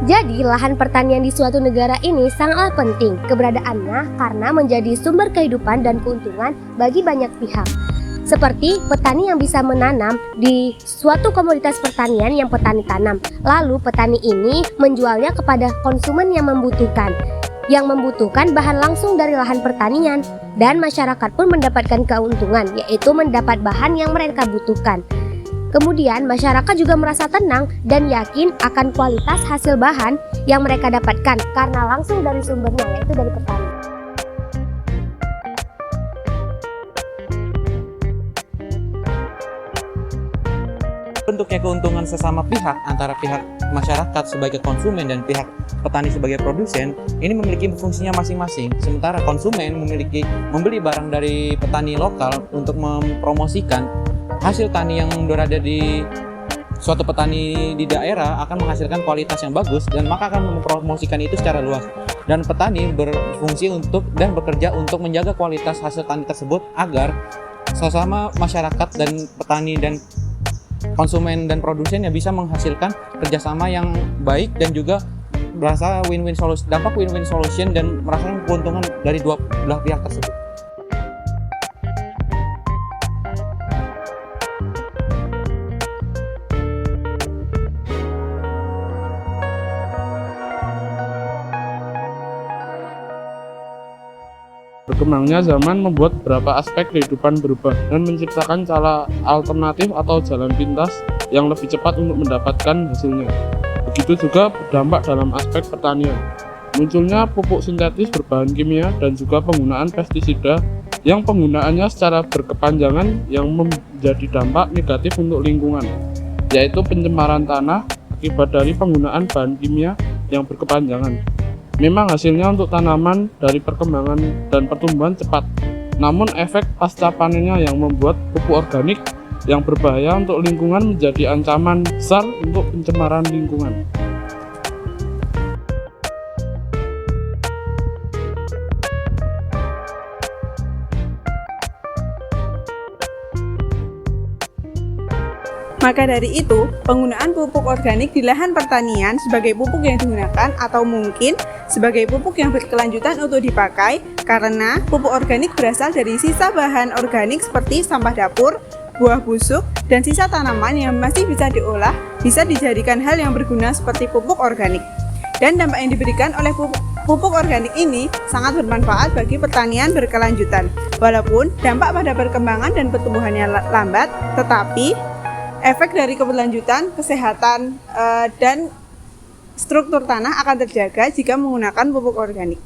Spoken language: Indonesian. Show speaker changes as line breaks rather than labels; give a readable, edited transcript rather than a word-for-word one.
Jadi, lahan pertanian di suatu negara ini sangatlah penting keberadaannya karena menjadi sumber kehidupan dan keuntungan bagi banyak pihak. Seperti petani yang bisa menanam di suatu komoditas pertanian yang petani tanam. Lalu petani ini menjualnya kepada konsumen yang membutuhkan bahan langsung dari lahan pertanian. Dan masyarakat pun mendapatkan keuntungan, yaitu mendapat bahan yang mereka butuhkan. Kemudian masyarakat juga merasa tenang dan yakin akan kualitas hasil bahan yang mereka dapatkan karena langsung dari sumbernya, yaitu dari petani.
Bentuknya keuntungan sesama pihak antara pihak masyarakat sebagai konsumen dan pihak petani sebagai produsen ini memiliki fungsinya masing-masing. Sementara konsumen membeli barang dari petani lokal untuk mempromosikan hasil tani yang berada di suatu petani di daerah akan menghasilkan kualitas yang bagus dan maka akan mempromosikan itu secara luas. Dan petani berfungsi untuk dan bekerja untuk menjaga kualitas hasil tani tersebut agar sesama masyarakat dan petani dan konsumen dan produsen yang bisa menghasilkan kerjasama yang baik dan juga merasa win-win solution, dampak win-win solution dan merasakan keuntungan dari dua belah pihak tersebut.
Berkembangnya zaman membuat beberapa aspek kehidupan berubah dan menciptakan cara alternatif atau jalan pintas yang lebih cepat untuk mendapatkan hasilnya. Begitu juga berdampak dalam aspek pertanian. Munculnya pupuk sintetis berbahan kimia dan juga penggunaan pestisida yang penggunaannya secara berkepanjangan yang menjadi dampak negatif untuk lingkungan, yaitu pencemaran tanah akibat dari penggunaan bahan kimia yang berkepanjangan. Memang hasilnya untuk tanaman dari perkembangan dan pertumbuhan cepat, namun efek pasca panennya yang membuat pupuk organik yang berbahaya untuk lingkungan menjadi ancaman besar untuk pencemaran lingkungan.
Maka dari itu, penggunaan pupuk organik di lahan pertanian sebagai pupuk yang digunakan atau mungkin sebagai pupuk yang berkelanjutan untuk dipakai karena pupuk organik berasal dari sisa bahan organik seperti sampah dapur, buah busuk, dan sisa tanaman yang masih bisa diolah bisa dijadikan hal yang berguna seperti pupuk organik. Dan dampak yang diberikan oleh pupuk organik ini sangat bermanfaat bagi pertanian berkelanjutan. Walaupun dampak pada perkembangan dan pertumbuhannya lambat, tetapi efek dari keberlanjutan, kesehatan, dan struktur tanah akan terjaga jika menggunakan pupuk organik.